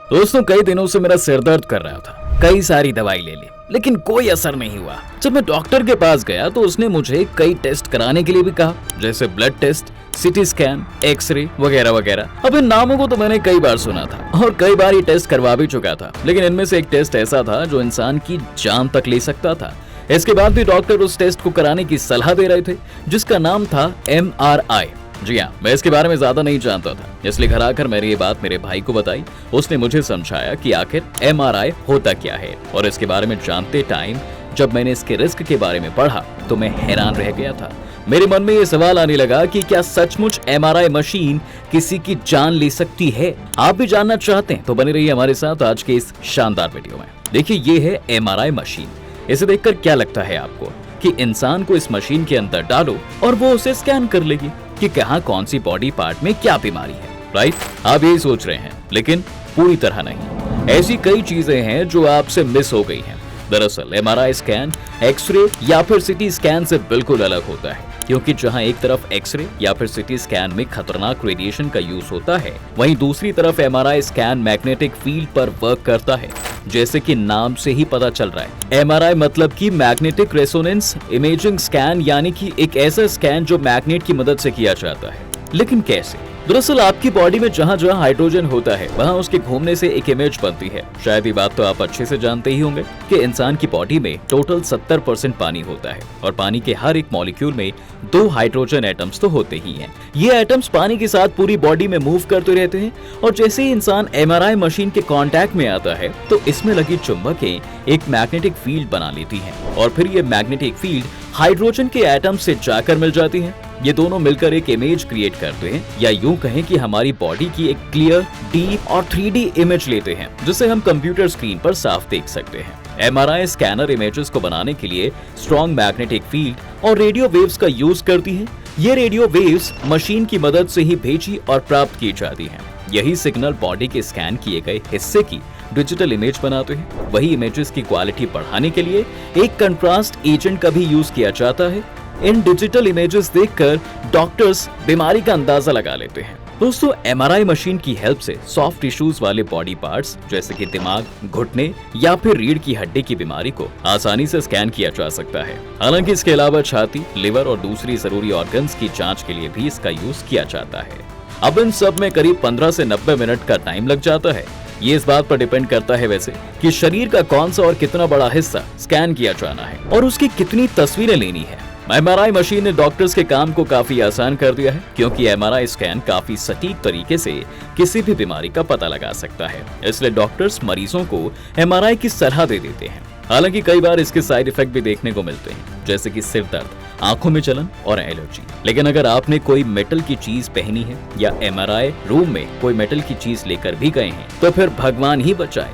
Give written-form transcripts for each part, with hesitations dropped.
दोस्तों कई दिनों से मेरा सिर दर्द कर रहा था, कई सारी दवाई ले ली लेकिन कोई असर नहीं हुआ। जब मैं डॉक्टर के पास गया तो उसने मुझे कई टेस्ट कराने के लिए भी कहा, जैसे blood test, CT scan, X-ray वगैरह वगैरह। अब इन नामों को तो मैंने कई बार सुना था और कई बार ये टेस्ट करवा भी चुका था, लेकिन इनमें से एक टेस्ट ऐसा था जो इंसान की जान तक ले सकता था। इसके बाद भी डॉक्टर उस टेस्ट को कराने की सलाह दे रहे थे, जिसका नाम था MRI। जी हाँ, मैं इसके बारे में ज्यादा नहीं जानता था, इसलिए घर आकर मैंने ये बात मेरे भाई को बताई। उसने मुझे समझाया कि आखिर MRI होता क्या है, और इसके बारे में जानते टाइम जब मैंने इसके रिस्क के बारे में पढ़ा तो मैं हैरान रह गया था। मेरे मन में ये सवाल आने लगा कि क्या सचमुच MRI मशीन किसी की जान ले सकती है? आप भी जानना चाहते हैं तो बने रहिए हमारे साथ आज के इस शानदार वीडियो में। देखिए, ये है MRI मशीन। इसे देखकर क्या लगता है आपको कि इंसान को इस मशीन के अंदर डालो और वो उसे स्कैन कर लेगी कि कहां कौन सी बॉडी पार्ट में क्या बीमारी है, राइट? आप यही सोच रहे हैं, लेकिन पूरी तरह नहीं। ऐसी कई चीजें हैं जो आपसे मिस हो गई हैं। दरअसल MRI स्कैन एक्सरे या फिर सिटी स्कैन से बिल्कुल अलग होता है, क्योंकि जहां एक तरफ एक्सरे या फिर सिटी स्कैन में खतरनाक रेडिएशन का यूज होता है, वहीं दूसरी तरफ MRI स्कैन मैग्नेटिक फील्ड पर वर्क करता है। जैसे कि नाम से ही पता चल रहा है, MRI मतलब कि मैग्नेटिक रेजोनेंस इमेजिंग स्कैन, यानी कि एक ऐसा स्कैन जो मैग्नेट की मदद से किया जाता है। लेकिन कैसे? दरअसल आपकी बॉडी में जहां जहां हाइड्रोजन होता है वहां उसके घूमने से एक इमेज बनती है। शायद ये बात तो आप अच्छे से जानते ही होंगे कि इंसान की बॉडी में टोटल 70% पानी होता है, और पानी के हर एक मॉलिक्यूल में 2 हाइड्रोजन एटम्स तो होते ही हैं। ये एटम्स पानी के साथ पूरी बॉडी में मूव करते रहते हैं, और जैसे ही इंसान MRI मशीन के कांटेक्ट में आता है तो इसमें लगी चुंबकें एक मैग्नेटिक फील्ड बना लेती हैं, और फिर ये मैग्नेटिक फील्ड हाइड्रोजन के एटम्स से जाकर मिल जाती है। ये दोनों मिलकर एक इमेज क्रिएट करते हैं, या यूं कहें कि हमारी बॉडी की एक क्लियर, डीप और 3D इमेज लेते हैं, जिसे हम कंप्यूटर स्क्रीन पर साफ देख सकते हैं। MRI स्कैनर इमेजेस को बनाने के लिए स्ट्रॉन्ग मैग्नेटिक फील्ड और रेडियो वेव्स का यूज करती है। ये रेडियो वेव्स मशीन की मदद से ही भेजी और प्राप्त की जाती हैं। यही सिग्नल बॉडी के स्कैन किए गए हिस्से की डिजिटल इमेज बनाते हैं। वही इमेजेस की क्वालिटी बढ़ाने के लिए एक कंट्रास्ट एजेंट का भी यूज किया जाता है। इन डिजिटल इमेजेस देखकर डॉक्टर्स बीमारी का अंदाजा लगा लेते हैं। दोस्तों, MRI मशीन की हेल्प से सॉफ्ट टिश्यूज वाले बॉडी पार्ट्स जैसे कि दिमाग, घुटने या फिर रीढ़ की हड्डी की बीमारी को आसानी से स्कैन किया जा सकता है। हालांकि इसके अलावा छाती, लिवर और दूसरी जरूरी ऑर्गन्स की जांच के लिए भी इसका यूज किया जाता है। अब इन सब में करीब 15 से 90 मिनट का टाइम लग जाता है। ये इस बात पर डिपेंड करता है वैसे कि शरीर का कौन सा और कितना बड़ा हिस्सा स्कैन किया जाना है और उसकी कितनी तस्वीरें लेनी है। MRI मशीन ने डॉक्टर्स के काम को काफी आसान कर दिया है, क्योंकि MRI स्कैन काफी सटीक तरीके से किसी भी बीमारी का पता लगा सकता है। इसलिए डॉक्टर्स मरीजों को MRI की सलाह दे देते हैं। हालांकि कई बार इसके साइड इफेक्ट भी देखने को मिलते हैं, जैसे कि सिर दर्द, आंखों में जलन और एलर्जी। लेकिन अगर आपने कोई मेटल की चीज पहनी है या MRI रूम में कोई मेटल की चीज लेकर भी गए हैं, तो फिर भगवान ही बचाए,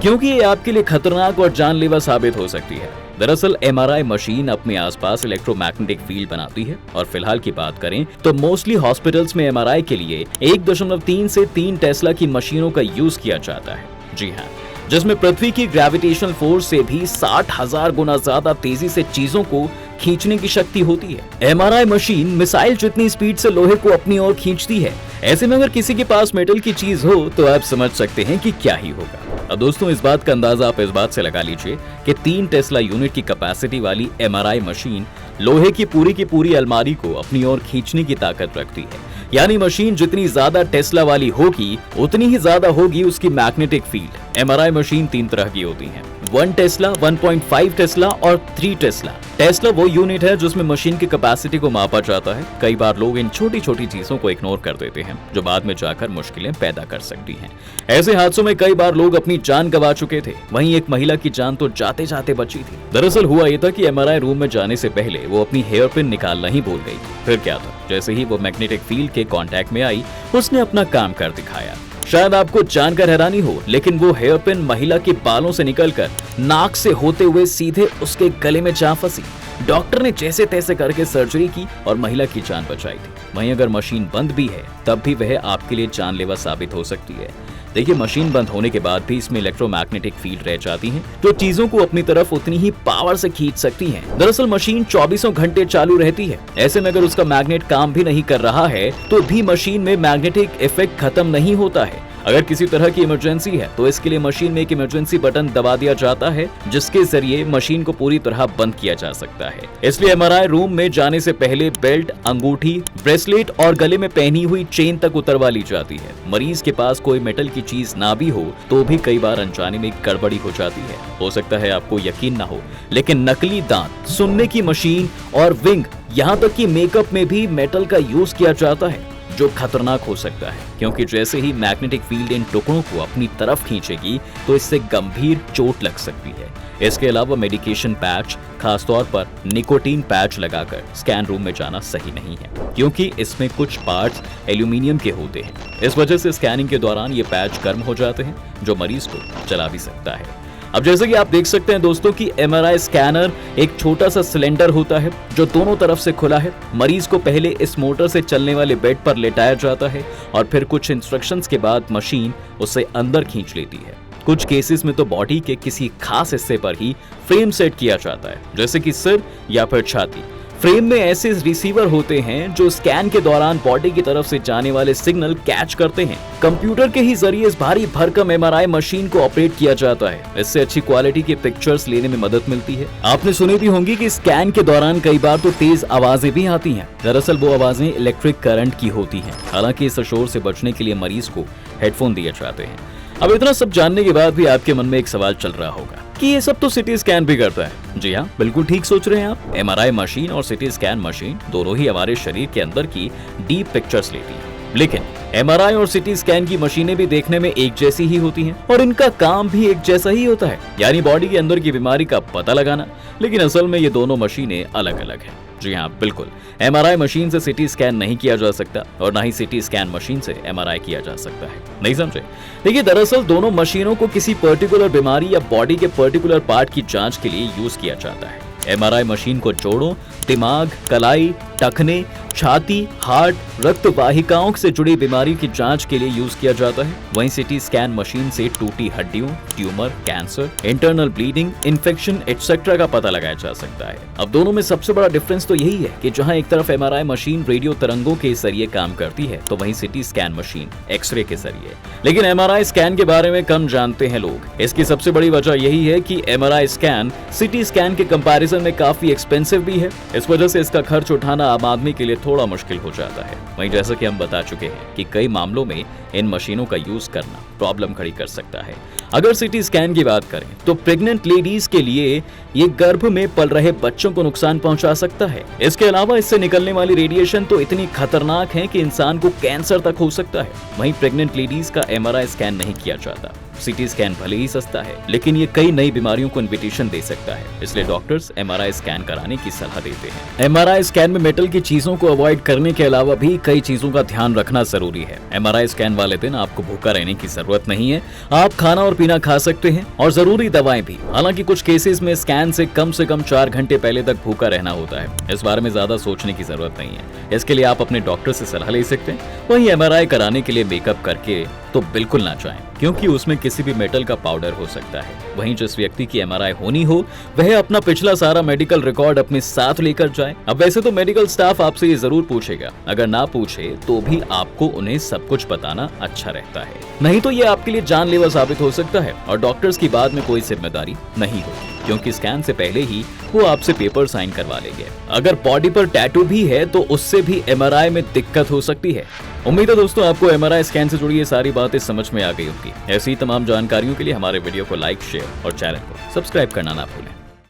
क्योंकि ये आपके लिए खतरनाक और जानलेवा साबित हो सकती है। दरअसल MRI मशीन अपने आसपास इलेक्ट्रोमैग्नेटिक फील्ड बनाती है, और फिलहाल की बात करें तो मोस्टली हॉस्पिटल्स में MRI के लिए 1.3 से 3 टेस्ला की मशीनों का यूज किया जाता है। जी हाँ, जिसमें पृथ्वी की ग्रेविटेशनल फोर्स से भी 60,000 गुना ज्यादा तेजी से चीजों को खींचने की शक्ति होती है। MRI मशीन मिसाइल जितनी स्पीड से लोहे को अपनी ओर खींचती है। ऐसे में अगर किसी के पास मेटल की चीज हो तो आप समझ सकते हैं कि क्या ही होगा। अब दोस्तों, इस बात का अंदाजा आप इस बात से लगा लीजिए कि 3 टेस्ला यूनिट की कैपेसिटी वाली MRI मशीन लोहे की पूरी अलमारी को अपनी ओर खींचने की ताकत रखती है। यानी मशीन जितनी ज्यादा टेस्ला वाली होगी उतनी ही ज्यादा होगी उसकी मैग्नेटिक फील्ड। MRI मशीन 3 तरह की होती हैं, 1 टेस्ला, 1.5 टेस्ला और 3 टेस्ला। टेस्ला वो यूनिट है जिसमें मशीन की कैपेसिटी को मापा जाता है। कई बार लोग इन छोटी छोटी चीजों को इग्नोर कर देते हैं, जो बाद में जाकर मुश्किलें पैदा कर सकती हैं। ऐसे हादसों में कई बार लोग अपनी जान गंवा चुके थे। वहीं एक महिला की जान तो जाते जाते बची थी। दरअसल हुआ ये था कि MRI रूम में जाने से पहले वो अपनी हेयर पिन निकालना ही भूल गई। फिर क्या था, जैसे ही वो मैग्नेटिक फील्ड के कांटेक्ट में आई, उसने अपना काम कर दिखाया। शायद आपको जानकर हैरानी हो, लेकिन वो हेयर पिन महिला के बालों से निकलकर नाक से होते हुए सीधे उसके गले में जा फंसी। डॉक्टर ने जैसे तैसे करके सर्जरी की और महिला की जान बचाई थी। वहीं अगर मशीन बंद भी है तब भी वह आपके लिए जानलेवा साबित हो सकती है। देखिए, मशीन बंद होने के बाद भी इसमें इलेक्ट्रोमैग्नेटिक फील्ड रह जाती हैं, जो चीजों को अपनी तरफ उतनी ही पावर से खींच सकती हैं। दरअसल मशीन 24 घंटे चालू रहती है। ऐसे में अगर उसका मैग्नेट काम भी नहीं कर रहा है तो भी मशीन में मैग्नेटिक इफेक्ट खत्म नहीं होता है। अगर किसी तरह की इमरजेंसी है तो इसके लिए मशीन में एक इमरजेंसी बटन दबा दिया जाता है, जिसके जरिए मशीन को पूरी तरह बंद किया जा सकता है। इसलिए एमआरआई रूम में जाने से पहले बेल्ट, अंगूठी, ब्रेसलेट और गले में पहनी हुई चेन तक उतरवा ली जाती है। मरीज के पास कोई मेटल की चीज ना भी हो तो भी कई बार अनजाने में गड़बड़ी हो जाती है। हो सकता है आपको यकीन ना हो, लेकिन नकली दांत, सुनने की मशीन और विंग, यहाँ तक कि मेकअप में भी मेटल का यूज किया जाता है, जो खतरनाक हो सकता है, क्योंकि जैसे ही मैग्नेटिक फील्ड इन टुकड़ों को अपनी तरफ खींचेगी तो इससे गंभीर चोट लग सकती है। इसके अलावा मेडिकेशन पैच, खासतौर पर निकोटीन पैच लगाकर स्कैन रूम में जाना सही नहीं है, क्योंकि इसमें कुछ पार्ट्स एल्यूमिनियम के होते हैं। इस वजह से स्कैनिंग के दौरान ये पैच गर्म हो जाते हैं, जो मरीज को जला भी सकता है। अब जैसे कि आप देख सकते हैं दोस्तों कि एमआरआई स्कैनर एक छोटा सा सिलेंडर होता है जो दोनों तरफ से खुला है। मरीज को पहले इस मोटर से चलने वाले बेड पर लेटाया जाता है और फिर कुछ इंस्ट्रक्शंस के बाद मशीन उसे अंदर खींच लेती है। कुछ केसेस में तो बॉडी के किसी खास हिस्से पर ही फ्रेम सेट किया जाता है, जैसे कि सिर या फिर छाती। फ्रेम में ऐसे रिसीवर होते हैं जो स्कैन के दौरान बॉडी की तरफ से जाने वाले सिग्नल कैच करते हैं। कंप्यूटर के ही जरिए इस भारी भरकम एमआरआई मशीन को ऑपरेट किया जाता है। इससे अच्छी क्वालिटी के पिक्चर्स लेने में मदद मिलती है। आपने सुनी भी होंगी कि स्कैन के दौरान कई बार तो तेज आवाजें भी आती हैं। दरअसल वो आवाजें इलेक्ट्रिक करंट की होती हैं। हालांकि इस शोर से बचने के लिए मरीज को हेडफोन दिए जाते हैं। अब इतना सब जानने के बाद भी आपके मन में एक सवाल चल रहा होगा कि ये सब तो सिटी स्कैन भी करता है। जी हाँ, बिल्कुल ठीक सोच रहे हैं आप। एमआरआई मशीन और सिटी स्कैन मशीन दोनों ही हमारे शरीर के अंदर की डीप पिक्चर्स लेती है, लेकिन एमआरआई और सिटी स्कैन की मशीनें भी देखने में एक जैसी ही होती हैं और इनका काम भी एक जैसा ही होता है, यानी बॉडी के अंदर की बीमारी का पता लगाना। लेकिन असल में ये दोनों मशीनें अलग अलग हैं। जी हाँ, बिल्कुल। एमआरआई मशीन से सिटी स्कैन नहीं किया जा सकता और ना ही सिटी स्कैन मशीन से एमआरआई किया जा सकता है। नहीं समझे? देखिए, दरअसल दोनों मशीनों को किसी पर्टिकुलर बीमारी या बॉडी के पर्टिकुलर पार्ट की जांच के लिए यूज किया जाता है। एमआरआई मशीन को जोड़ों, दिमाग, कलाई, टखने, छाती, हार्ट, रक्त वाहिकाओं से जुड़ी बीमारी की जांच के लिए यूज किया जाता है। वहीं सिटी स्कैन मशीन से टूटी हड्डियों, tumour, cancer, internal bleeding, infection etcetera का पता लगाया जा सकता है। अब दोनों में सबसे बड़ा डिफरेंस तो यही है कि जहां एक तरफ एमआरआई मशीन रेडियो तरंगों के जरिए काम करती है, तो वहीं सिटी स्कैन मशीन एक्सरे के जरिए। लेकिन एमआरआई स्कैन के बारे में कम जानते हैं लोग। इसकी सबसे बड़ी वजह यही है कि एमआरआई स्कैन सिटी स्कैन के कंपैरिजन में काफी एक्सपेंसिव भी है। इस वजह से इसका खर्च उठाना आम आदमी के लिए थोड़ा मुश्किल हो जाता है। वहीं जैसा कि हम बता चुके हैं कि कई मामलों में इन मशीनों का यूज करना प्रॉब्लम खड़ी कर सकता है। अगर सिटी स्कैन की बात करें तो प्रेग्नेंट लेडीज के लिए ये गर्भ में पल रहे बच्चों को नुकसान पहुंचा सकता है। इसके अलावा इससे निकलने वाली रेडिएशन तो इतनी खतरनाक है कि इंसान को कैंसर तक हो सकता है। वहीं प्रेग्नेंट लेडीज का एमआरआई स्कैन नहीं किया जाता। सिटी स्कैन भले ही सस्ता है, लेकिन ये कई नई बीमारियों को इन्विटेशन दे सकता है। इसलिए डॉक्टर्स एमआरआई स्कैन कराने की सलाह देते हैं। एमआरआई स्कैन में मेटल की चीजों को अवॉइड करने के अलावा भी कई चीजों का ध्यान रखना जरूरी है। एमआरआई स्कैन वाले दिन आपको भूखा रहने की जरूरत नहीं है। आप खाना और पीना खा सकते हैं और जरूरी दवाएं भी। हालांकि कुछ केसेस में स्कैन से कम 4 घंटे पहले तक भूखा रहना होता है। इस बारे में ज्यादा सोचने की जरूरत नहीं है। इसके लिए आप अपने डॉक्टर से सलाह ले सकते हैं। वहीं एमआरआई कराने के लिए मेकअप करके तो बिल्कुल ना जाएं, क्योंकि उसमें किसी भी मेटल का पाउडर हो सकता है। वहीं जिस व्यक्ति की एमआरआई होनी हो वह अपना पिछला सारा मेडिकल रिकॉर्ड अपने साथ लेकर जाए। अब वैसे तो मेडिकल स्टाफ आपसे ये जरूर पूछेगा, अगर ना पूछे तो भी आपको उन्हें सब कुछ बताना अच्छा रहता है, नहीं तो ये आपके लिए जानलेवा साबित हो सकता है और डॉक्टर्स की बात में कोई जिम्मेदारी नहीं होगी, क्योंकि स्कैन से पहले ही वो आपसे पेपर साइन करवा लेंगे। अगर बॉडी पर टैटू भी है तो उससे भी एमआरआई में दिक्कत हो सकती है। उम्मीद है दोस्तों आपको एमआरआई स्कैन से जुड़ी ये सारी बातें समझ में आ गई होंगी। ऐसी तमाम जानकारियों के लिए हमारे वीडियो को लाइक, शेयर और चैनल को सब्सक्राइब करना ना भूलें।